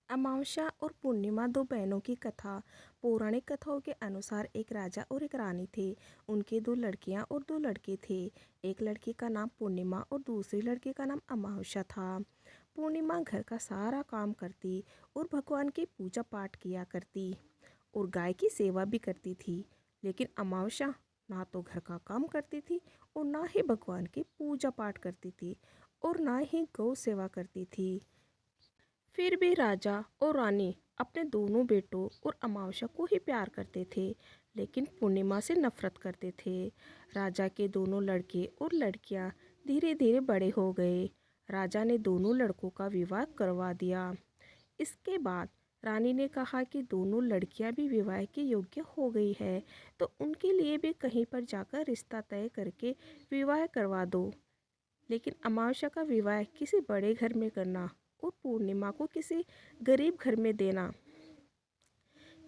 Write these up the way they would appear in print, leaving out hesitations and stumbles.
अमावस्या और पूर्णिमा दो बहनों की कथा। पौराणिक कथाओं के अनुसार एक राजा और एक रानी थे। उनके दो लड़कियां और दो लड़के थे। एक लड़की का नाम पूर्णिमा और दूसरी लड़की का नाम अमावस्या था। पूर्णिमा घर का सारा काम करती और भगवान की पूजा पाठ किया करती और गाय की सेवा भी करती थी। लेकिन अमावस्या ना तो घर का काम करती थी और ना ही भगवान की पूजा पाठ करती थी और ना ही गौ सेवा करती थी। फिर भी राजा और रानी अपने दोनों बेटों और अमावस्या को ही प्यार करते थे, लेकिन पूर्णिमा से नफरत करते थे। राजा के दोनों लड़के और लड़कियां धीरे धीरे बड़े हो गए। राजा ने दोनों लड़कों का विवाह करवा दिया। इसके बाद रानी ने कहा कि दोनों लड़कियां भी विवाह के योग्य हो गई है, तो उनके लिए भी कहीं पर जाकर रिश्ता तय करके विवाह करवा दो। लेकिन अमावस्या का विवाह किसी बड़े घर में करना और पूर्णिमा को किसी गरीब घर में देना,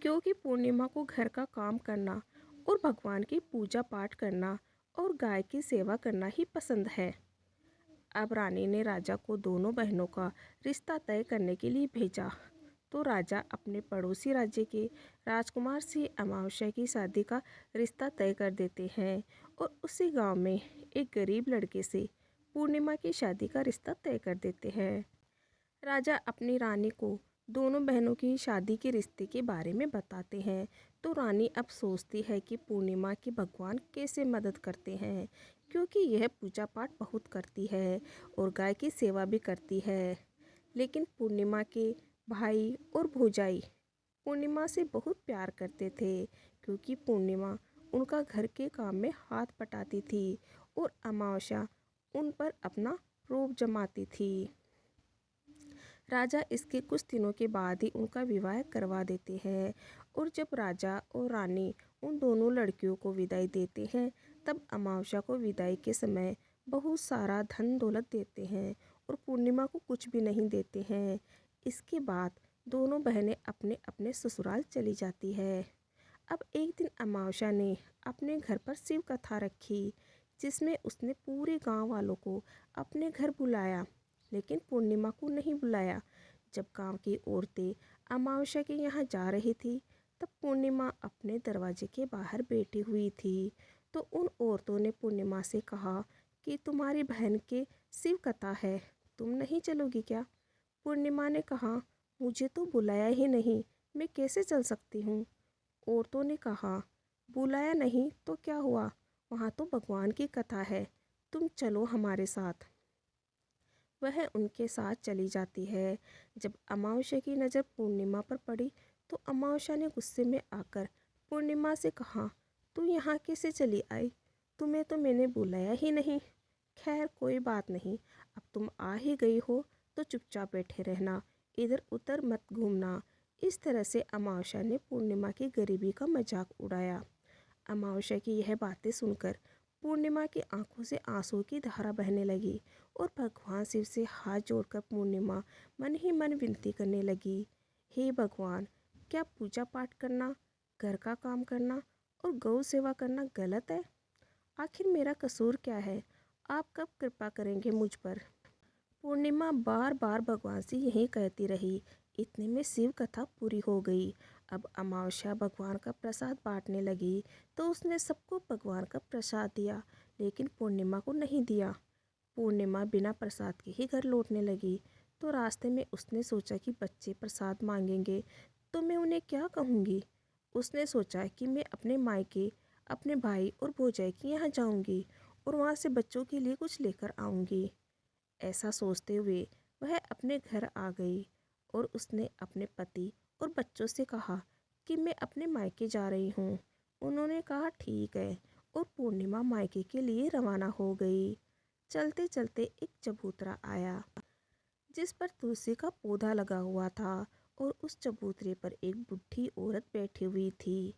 क्योंकि पूर्णिमा को घर का काम करना और भगवान की पूजा पाठ करना और गाय की सेवा करना ही पसंद है। अब रानी ने राजा को दोनों बहनों का रिश्ता तय करने के लिए भेजा, तो राजा अपने पड़ोसी राज्य के राजकुमार से अमावस्या की शादी का रिश्ता तय कर देते हैं और उसी गांव में एक गरीब लड़के से पूर्णिमा की शादी का रिश्ता तय कर देते हैं। राजा अपनी रानी को दोनों बहनों की शादी के रिश्ते के बारे में बताते हैं, तो रानी अब सोचती है कि पूर्णिमा की भगवान कैसे मदद करते हैं, क्योंकि यह पूजा पाठ बहुत करती है और गाय की सेवा भी करती है। लेकिन पूर्णिमा के भाई और भौजाई पूर्णिमा से बहुत प्यार करते थे, क्योंकि पूर्णिमा उनका घर के काम में हाथ बटाती थी और अमावस्या उन पर अपना रोब जमाती थी। राजा इसके कुछ दिनों के बाद ही उनका विवाह करवा देते हैं और जब राजा और रानी उन दोनों लड़कियों को विदाई देते हैं, तब अमावस्या को विदाई के समय बहुत सारा धन दौलत देते हैं और पूर्णिमा को कुछ भी नहीं देते हैं। इसके बाद दोनों बहनें अपने अपने ससुराल चली जाती है। अब एक दिन अमावस्या ने अपने घर पर शिव कथा रखी, जिसमें उसने पूरे गांव वालों को अपने घर बुलाया, लेकिन पूर्णिमा को नहीं बुलाया। जब गांव की औरतें अमावस्या के यहाँ जा रही थी, तब पूर्णिमा अपने दरवाजे के बाहर बैठी हुई थी। तो उन औरतों ने पूर्णिमा से कहा कि तुम्हारी बहन के शिव कथा है, तुम नहीं चलोगी क्या? पूर्णिमा ने कहा, मुझे तो बुलाया ही नहीं, मैं कैसे चल सकती हूँ? औरतों ने कहा, बुलाया नहीं तो क्या हुआ, वहाँ तो भगवान की कथा है, तुम चलो हमारे साथ। वह उनके साथ चली जाती है। जब अमावस्या की नज़र पूर्णिमा पर पड़ी, तो अमावस्या ने गुस्से में आकर पूर्णिमा से कहा, तू यहाँ कैसे चली आई? तुम्हें तो मैंने बुलाया ही नहीं। खैर कोई बात नहीं, अब तुम आ ही गई हो तो चुपचाप बैठे रहना, इधर उधर मत घूमना। इस तरह से अमावस्या ने पूर्णिमा की गरीबी का मजाक उड़ाया। अमावस्या की यह बातें सुनकर पूर्णिमा की आंखों से आंसू की धारा बहने लगी और भगवान शिव से हाथ जोड़कर पूर्णिमा मन ही मन विनती करने लगी, हे भगवान, क्या पूजा पाठ करना, घर का काम करना और गौ सेवा करना गलत है? आखिर मेरा कसूर क्या है? आप कब कृपा करेंगे मुझ पर? पूर्णिमा बार बार भगवान से यही कहती रही। इतने में शिव कथा पूरी हो गई। अब अमावस्या भगवान का प्रसाद बांटने लगी, तो उसने सबको भगवान का प्रसाद दिया, लेकिन पूर्णिमा को नहीं दिया। पूर्णिमा बिना प्रसाद के ही घर लौटने लगी, तो रास्ते में उसने सोचा कि बच्चे प्रसाद मांगेंगे तो मैं उन्हें क्या कहूँगी। उसने सोचा कि मैं अपने मायके, अपने भाई और भौजाई के यहाँ जाऊँगी और वहाँ से बच्चों के लिए कुछ लेकर आऊँगी। ऐसा सोचते हुए वह अपने घर आ गई और उसने अपने पति और बच्चों से कहा कि मैं अपने मायके जा रही हूँ। उन्होंने कहा ठीक है, और पूर्णिमा मायके के लिए रवाना हो गई। चलते चलते एक चबूतरा आया, जिस पर तुलसी का पौधा लगा हुआ था और उस चबूतरे पर एक बुढ़ी औरत बैठी हुई थी।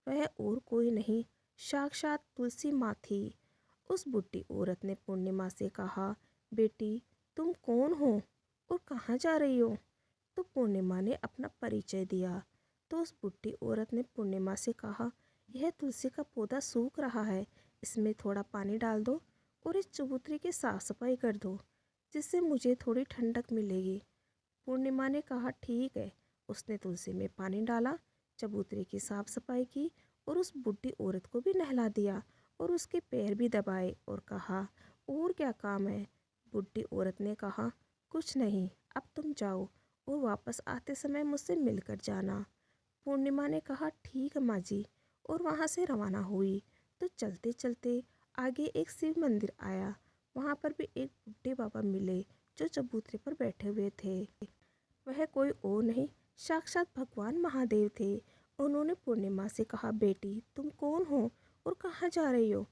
वह और कोई नहीं, साक्षात तुलसी माँ थी। उस बुढ़ी औरत ने पूर्णिमा से कहा, बेटी तुम कौन हो और कहाँ जा रही हो? तो पूर्णिमा ने अपना परिचय दिया। तो उस बुढ़ी औरत ने पूर्णिमा से कहा, यह तुलसी का पौधा सूख रहा है, इसमें थोड़ा पानी डाल दो और इस चबूतरे की साफ सफाई कर दो, जिससे मुझे थोड़ी ठंडक मिलेगी। पूर्णिमा ने कहा ठीक है। उसने तुलसी में पानी डाला, चबूतरे की साफ सफाई की और उस बुढ़ी औरत को भी नहला दिया और उसके पैर भी दबाए और कहा, और क्या काम है? बुढ़ी औरत ने कहा, कुछ नहीं, अब तुम जाओ और वापस आते समय मुझसे मिलकर जाना। पूर्णिमा ने कहा ठीक है माँ जी, और वहाँ से रवाना हुई। तो चलते चलते आगे एक शिव मंदिर आया। वहाँ पर भी एक बुढ़े बाबा मिले जो चबूतरे पर बैठे हुए थे। वह कोई और नहीं, साक्षात भगवान महादेव थे। उन्होंने पूर्णिमा से कहा, बेटी तुम कौन हो और कहाँ जा रही हो?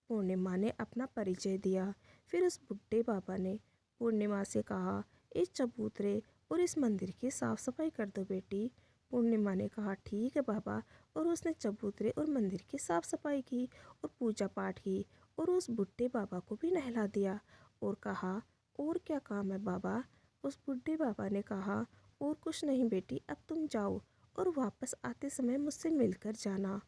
पूर्णिमा ने अपना परिचय दिया। फिर उस बुढ़े बाबा ने पूर्णिमा से कहा, इस चबूतरे और इस मंदिर की साफ सफाई कर दो बेटी। पूर्णिमा ने कहा ठीक है बाबा, और उसने चबूतरे और मंदिर की साफ सफाई की और पूजा पाठ की और उस बुढ़े बाबा को भी नहला दिया और कहा, और क्या काम है बाबा? उस बुढ़े बाबा ने कहा, और कुछ नहीं बेटी, अब तुम जाओ और वापस आते समय मुझसे मिलकर जाना।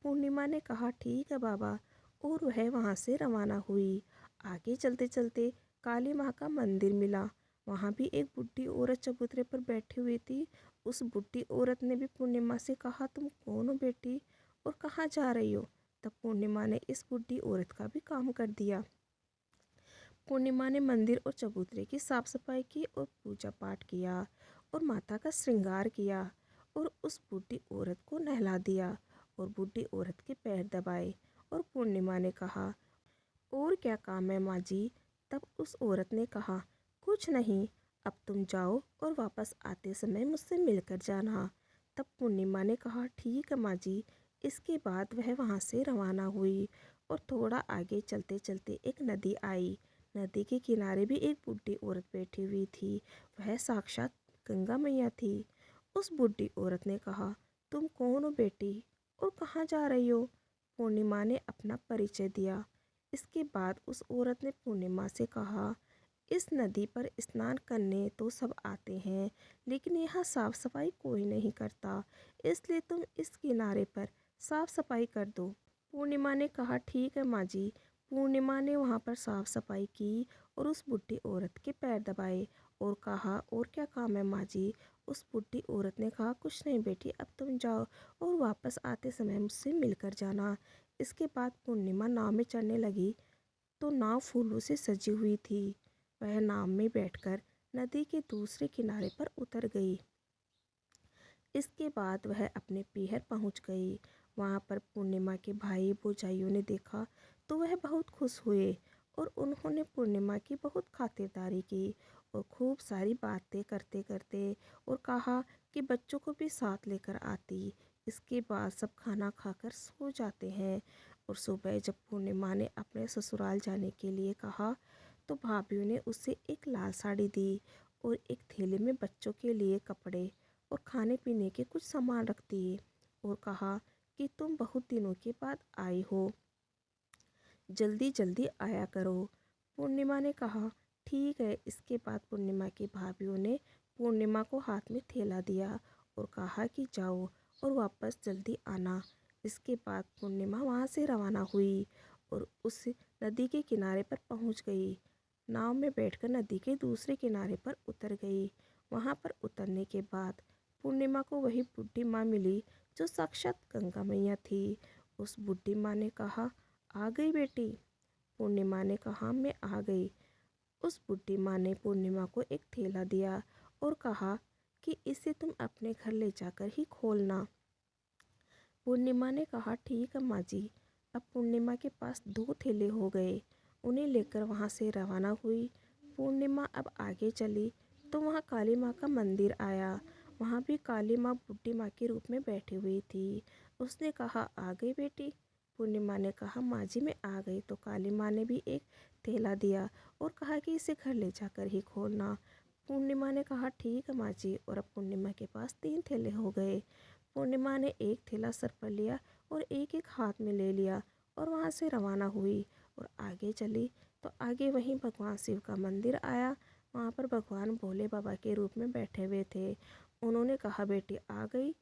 पूर्णिमा ने कहा ठीक है बाबा, और वह वहाँ से रवाना हुई। आगे चलते चलते काली माँ का मंदिर मिला। वहाँ भी एक बुढ़ी औरत चबूतरे पर बैठी हुई थी। उस बुढ़ी औरत ने भी पूर्णिमा से कहा, तुम कौन हो बेटी और कहाँ जा रही हो? तब पूर्णिमा ने इस बुढ़ी औरत का भी काम कर दिया। पूर्णिमा ने मंदिर और चबूतरे की साफ सफाई की और पूजा पाठ किया और माता का श्रृंगार किया और उस बूढ़ी औरत को नहला दिया और बूढ़ी औरत के पैर दबाए। और पूर्णिमा ने कहा, और क्या काम है माँ जी? तब उस औरत ने कहा, कुछ नहीं, अब तुम जाओ और वापस आते समय मुझसे मिलकर जाना। तब पूर्णिमा ने कहा ठीक है माँ जी। इसके बाद वह वहाँ से रवाना हुई और थोड़ा आगे चलते चलते एक नदी आई। नदी के किनारे भी एक बूढ़ी औरत बैठी हुई थी। वह साक्षात गंगा मैया थी। उस बूढ़ी औरत ने कहा, तुम कौन हो बेटी और कहाँ जा रही हो? पूर्णिमा ने अपना परिचय दिया। इसके बाद उस औरत ने पूर्णिमा से कहा, इस नदी पर स्नान करने तो सब आते हैं, लेकिन यहाँ साफ सफाई कोई नहीं करता, इसलिए तुम इस किनारे पर साफ सफाई कर दो। पूर्णिमा ने कहा ठीक है माँ जी। पूर्णिमा ने वहाँ पर साफ सफाई की और उस बुढ़ी औरत के पैर दबाए और कहा, और क्या काम है माँ जी? उस बुढ़ी औरत ने कहा, कुछ नहीं बेटी, अब तुम जाओ और वापस आते समय मुझसे मिलकर जाना। इसके बाद पूर्णिमा नाव में चढ़ने लगी तो नाव फूलों से सजी हुई थी। वह नाव में बैठकर नदी के दूसरे किनारे पर उतर गई। इसके बाद वह अपने पीहर पहुंच गई। वहां पर पूर्णिमा के भाई भौजाइयों ने देखा तो वह बहुत खुश हुए और उन्होंने पूर्णिमा की बहुत खातिरदारी की और खूब सारी बातें करते करते और कहा कि बच्चों को भी साथ लेकर आती। इसके बाद सब खाना खाकर सो जाते हैं और सुबह जब पूर्णिमा ने अपने ससुराल जाने के लिए कहा तो भाभीयों ने उसे एक लाल साड़ी दी और एक थैले में बच्चों के लिए कपड़े और खाने पीने के कुछ सामान रख दिए और कहा कि तुम बहुत दिनों के बाद आई हो, जल्दी जल्दी आया करो। पूर्णिमा ने कहा ठीक है। इसके बाद पूर्णिमा की भाभीयों ने पूर्णिमा को हाथ में थैला दिया और कहा कि जाओ और वापस जल्दी आना। इसके बाद पूर्णिमा वहाँ से रवाना हुई और उस नदी के किनारे पर पहुँच गई। नाव में बैठकर नदी के दूसरे किनारे पर उतर गई। वहाँ पर उतरने के बाद पूर्णिमा को वही बूढ़ी माँ मिली जो साक्षात गंगा मैया थी। उस बूढ़ी माँ ने कहा, आ गई बेटी? पूर्णिमा ने कहा, मैं आ गई। उस बूढ़ी माँ ने पूर्णिमा को एक थैला दिया और कहा कि इसे तुम अपने घर ले जाकर ही खोलना। पूर्णिमा ने कहा ठीक है माँ जी। अब पूर्णिमा के पास दो थैले हो गए। उन्हें लेकर वहाँ से रवाना हुई। पूर्णिमा अब आगे चली तो वहाँ काली माँ का मंदिर आया। वहाँ भी काली माँ बूढ़ी माँ के रूप में बैठी हुई थी। उसने कहा, आ गई बेटी? पूर्णिमा ने कहा, माँ जी मैं आ गई। तो काली माँ ने भी एक थैला दिया और कहा कि इसे घर ले जाकर ही खोलना। पूर्णिमा ने कहा ठीक है माँ जी, और अब पूर्णिमा के पास तीन थैले हो गए। पूर्णिमा ने एक थैला सर पर लिया और एक एक हाथ में ले लिया और वहाँ से रवाना हुई और आगे चली तो आगे वहीं भगवान शिव का मंदिर आया। वहाँ पर भगवान भोले बाबा के रूप में बैठे हुए थे। उन्होंने कहा, बेटी आ गई?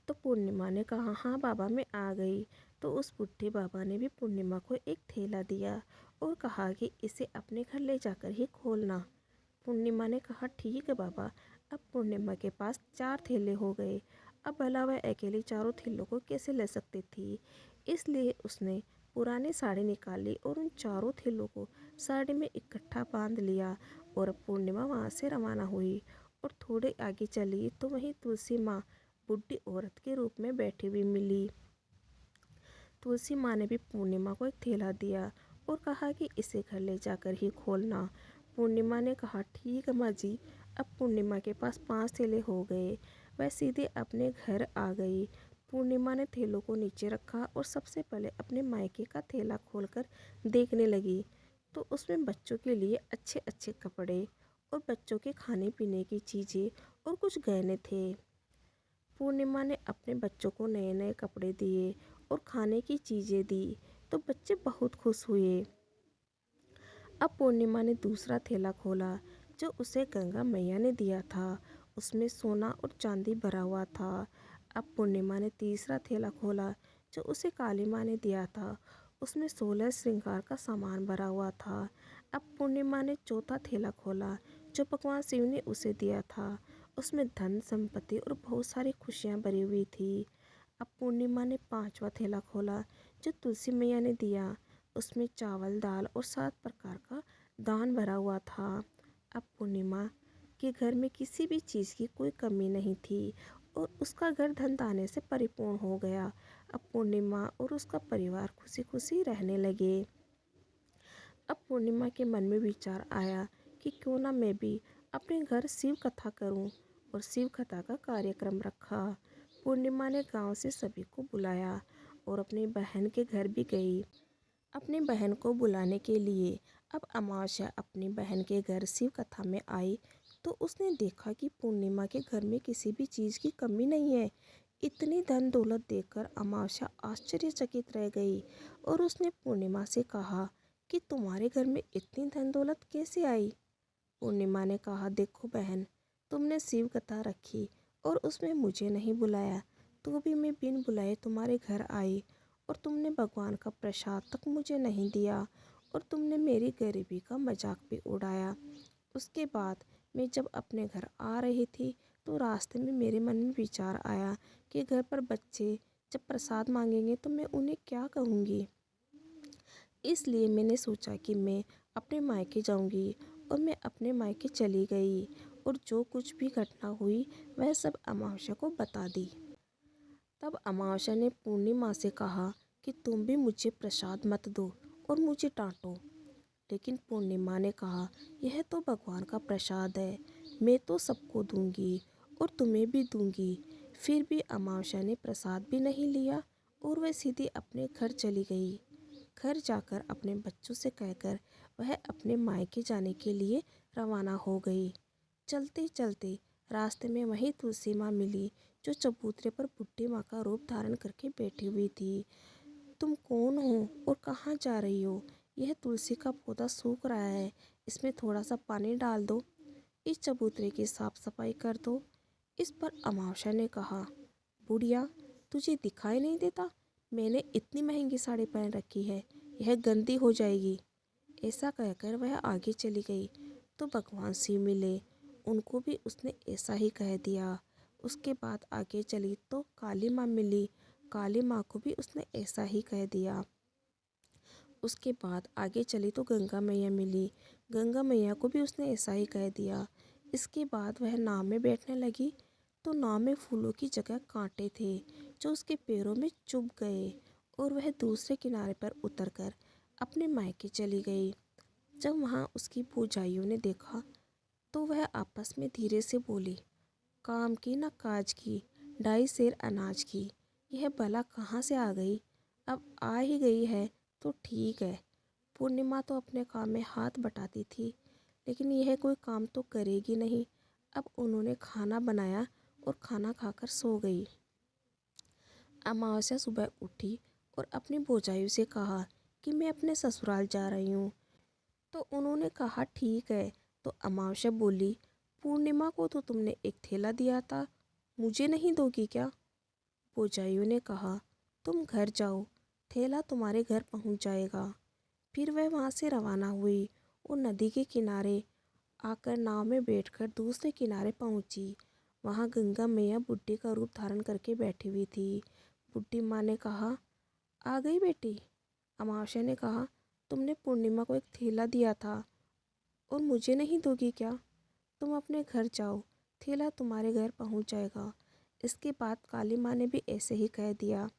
तो पूर्णिमा ने कहा, हाँ बाबा मैं आ गई। तो उस बुढ़े बाबा ने भी पूर्णिमा को एक थैला दिया और कहा कि इसे अपने घर ले जाकर ही खोलना। पूर्णिमा ने कहा, ठीक है बाबा। अब पूर्णिमा के पास 4 थैले हो गए। अब भला वह अकेली चारों थैलों को कैसे ले सकती थी। इसलिए उसने पुरानी साड़ी निकाली और उन चारों थैलों को साड़ी में इकट्ठा बांध लिया। और पूर्णिमा वहाँ से रवाना हुई और थोड़े आगे चली तो वहीं तुलसी माँ बुढ़ी औरत के रूप में बैठी हुई मिली। तुलसी माँ ने भी पूर्णिमा को एक थैला दिया और कहा कि इसे घर ले जाकर ही खोलना। पूर्णिमा ने कहा, ठीक है माँ जी। अब पूर्णिमा के पास 5 थैले हो गए। वह सीधे अपने घर आ गई। पूर्णिमा ने थैलों को नीचे रखा और सबसे पहले अपने मायके का थैला खोलकर देखने लगी तो उसमें बच्चों के लिए अच्छे अच्छे कपड़े और बच्चों के खाने पीने की चीज़ें और कुछ गहने थे। पूर्णिमा ने अपने बच्चों को नए नए कपड़े दिए और खाने की चीज़ें दी तो बच्चे बहुत खुश हुए। अब पूर्णिमा ने दूसरा थैला खोला जो उसे गंगा मैया ने दिया था। उसमें सोना और चांदी भरा हुआ था। अब पूर्णिमा ने तीसरा थैला खोला जो उसे काली माँ ने दिया था। उसमें 16 श्रृंगार का सामान भरा हुआ था। अब पूर्णिमा ने चौथा थैला खोला जो भगवान शिव ने उसे दिया था। उसमें धन संपत्ति और बहुत सारी खुशियाँ भरी हुई थी। अब पूर्णिमा ने पांचवा थैला खोला जो तुलसी मैया ने दिया। उसमें चावल दाल और 7 प्रकार का दान भरा हुआ था। अब पूर्णिमा के घर में किसी भी चीज़ की कोई कमी नहीं थी और उसका घर धन दाने से परिपूर्ण हो गया। अब पूर्णिमा और उसका परिवार खुशी खुशी रहने लगे। अब पूर्णिमा के मन में विचार आया कि क्यों ना मैं भी अपने घर शिव कथा करूं और शिव कथा का कार्यक्रम रखा। पूर्णिमा ने गांव से सभी को बुलाया और अपनी बहन के घर भी गई अपनी बहन को बुलाने के लिए। अब अमावस्या अपनी बहन के घर शिव कथा में आई तो उसने देखा कि पूर्णिमा के घर में किसी भी चीज़ की कमी नहीं है। इतनी धन दौलत देखकर अमावस्या आश्चर्यचकित रह गई और उसने पूर्णिमा से कहा कि तुम्हारे घर में इतनी धन दौलत कैसे आई। पूर्णिमा ने कहा, देखो बहन, तुमने शिव कथा रखी और उसमें मुझे नहीं बुलाया तो भी मैं बिन बुलाए तुम्हारे घर आई और तुमने भगवान का प्रसाद तक मुझे नहीं दिया और तुमने मेरी गरीबी का मजाक भी उड़ाया। उसके बाद मैं जब अपने घर आ रही थी तो रास्ते में मेरे मन में विचार आया कि घर पर बच्चे जब प्रसाद मांगेंगे तो मैं उन्हें क्या कहूँगी। इसलिए मैंने सोचा कि मैं अपने मायके जाऊंगी और मैं अपने मायके चली गई और जो कुछ भी घटना हुई वह सब अमावस्या को बता दी। तब अमावस्या ने पूर्णिमा से कहा कि तुम भी मुझे प्रसाद मत दो और मुझे डांटो। लेकिन पूर्णिमा ने कहा, यह तो भगवान का प्रसाद है, मैं तो सबको दूंगी और तुम्हें भी दूंगी। फिर भी अमावस्या ने प्रसाद भी नहीं लिया और वह सीधी अपने घर चली गई। घर जाकर अपने बच्चों से कहकर वह अपने मायके जाने के लिए रवाना हो गई। चलते चलते रास्ते में वही तुलसी माँ मिली जो चबूतरे पर बुढ़ी माँ का रूप धारण करके बैठी हुई थी। तुम कौन हो और कहाँ जा रही हो। यह तुलसी का पौधा सूख रहा है, इसमें थोड़ा सा पानी डाल दो, इस चबूतरे की साफ सफाई कर दो। इस पर अमावस्या ने कहा, बुढ़िया, तुझे दिखाई नहीं देता मैंने इतनी महंगी साड़ी पहन रखी है, यह गंदी हो जाएगी। ऐसा कहकर वह आगे चली गई तो भगवान शिव मिले, उनको भी उसने ऐसा ही कह दिया। उसके बाद आगे चली तो काली माँ मिली, काली माँ को भी उसने ऐसा ही कह दिया। उसके बाद आगे चली तो गंगा मैया मिली, गंगा मैया को भी उसने ऐसा ही कह दिया। इसके बाद वह नाव में बैठने लगी तो नाव में फूलों की जगह कांटे थे जो उसके पैरों में चुभ गए और वह दूसरे किनारे पर उतरकर अपने मायके चली गई। जब वहाँ उसकी भौजाइयों ने देखा तो वह आपस में धीरे से बोली, काम की ना काज की, 2.5 सेर अनाज की, यह भला कहाँ से आ गई। अब आ ही गई है तो ठीक है। पूर्णिमा तो अपने काम में हाथ बटाती थी लेकिन यह कोई काम तो करेगी नहीं। अब उन्होंने खाना बनाया और खाना खाकर सो गई। अमावस्या सुबह उठी और अपनी भौजाइयों से कहा कि मैं अपने ससुराल जा रही हूँ। तो उन्होंने कहा, ठीक है। तो अमावस्या बोली, पूर्णिमा को तो तुमने एक थैला दिया था, मुझे नहीं दोगी क्या। भौजाइयों ने कहा, तुम घर जाओ, थैला तुम्हारे घर पहुंच जाएगा। फिर वह वहां से रवाना हुई और नदी के किनारे आकर नाव में बैठकर दूसरे किनारे पहुंची। वहां गंगा मैया बुड्ढी का रूप धारण करके बैठी हुई थी। बुड्ढी माँ ने कहा, आ गई बेटी। अमावस्या ने कहा, तुमने पूर्णिमा को एक थैला दिया था और मुझे नहीं दोगी क्या? तुम अपने घर जाओ, थैला तुम्हारे घर पहुंच जाएगा। इसके बाद काली माँ ने भी ऐसे ही कह दिया।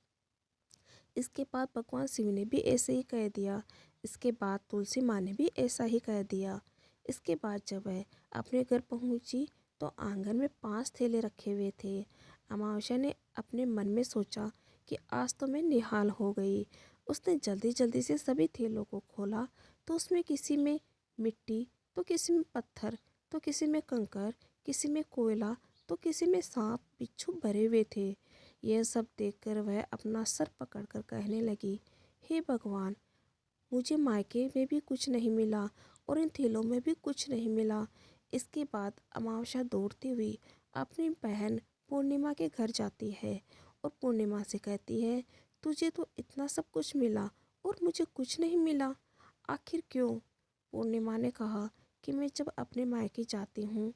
इसके बाद भगवान शिव ने भी ऐसे ही कह दिया। इसके बाद तुलसी माँ ने भी ऐसा ही कह दिया। इसके बाद जब वह अपने घर पहुंची तो आंगन में 5 थैले रखे हुए थे। अमावस्या ने अपने मन में सोचा कि आज तो मैं निहाल हो गई। उसने जल्दी जल्दी से सभी थैलों को खोला तो उसमें किसी में मिट्टी, तो किसी में पत्थर, तो किसी में कंकर, किसी में कोयला, तो किसी में सांप बिच्छू भरे हुए थे। यह सब देखकर वह अपना सर पकड़कर कहने लगी, हे भगवान, मुझे मायके में भी कुछ नहीं मिला और इन थैलों में भी कुछ नहीं मिला। इसके बाद अमावस्या दौड़ती हुई अपनी बहन पूर्णिमा के घर जाती है और पूर्णिमा से कहती है, तुझे तो इतना सब कुछ मिला और मुझे कुछ नहीं मिला, आखिर क्यों? पूर्णिमा ने कहा कि मैं जब अपने मायके जाती हूँ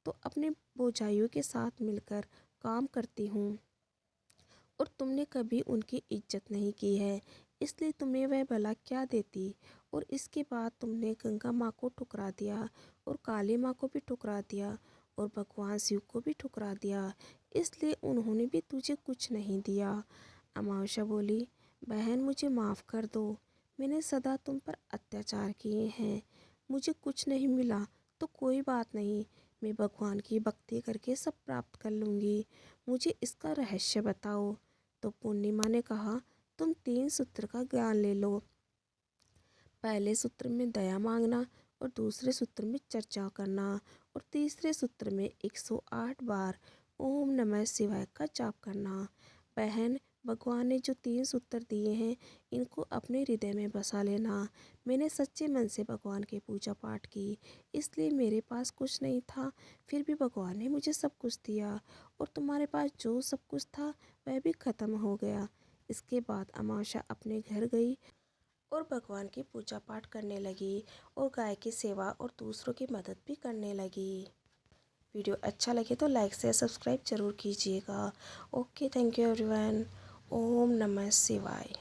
तो अपने भौजाइयों के साथ मिलकर काम करती हूँ और तुमने कभी उनकी इज्जत नहीं की है, इसलिए तुम्हें वह भला क्या देती। और इसके बाद तुमने गंगा माँ को ठुकरा दिया और काली माँ को भी ठुकरा दिया और भगवान शिव को भी ठुकरा दिया, इसलिए उन्होंने भी तुझे कुछ नहीं दिया। अमावस्या बोली, बहन मुझे माफ़ कर दो, मैंने सदा तुम पर अत्याचार किए हैं, मुझे कुछ नहीं मिला तो कोई बात नहीं, मैं भगवान की भक्ति करके सब प्राप्त कर लूँगी, मुझे इसका रहस्य बताओ। तो पूर्णिमा ने कहा, तुम 3 सूत्र का ज्ञान ले लो। पहले सूत्र में दया मांगना और दूसरे सूत्र में चर्चा करना और तीसरे सूत्र में 108 बार ओम नमः शिवाय का जाप करना। बहन, भगवान ने जो 3 सूत्र दिए हैं इनको अपने हृदय में बसा लेना। मैंने सच्चे मन से भगवान की पूजा पाठ की, इसलिए मेरे पास कुछ नहीं था, फिर भी भगवान ने मुझे सब कुछ दिया और तुम्हारे पास जो सब कुछ था वह भी खत्म हो गया। इसके बाद अमावस्या अपने घर गई और भगवान की पूजा पाठ करने लगी और गाय की सेवा और दूसरों की मदद भी करने लगी। वीडियो अच्छा लगे तो लाइक से सब्सक्राइब जरूर कीजिएगा। Okay, thank you everyone. ओम नमः शिवाय।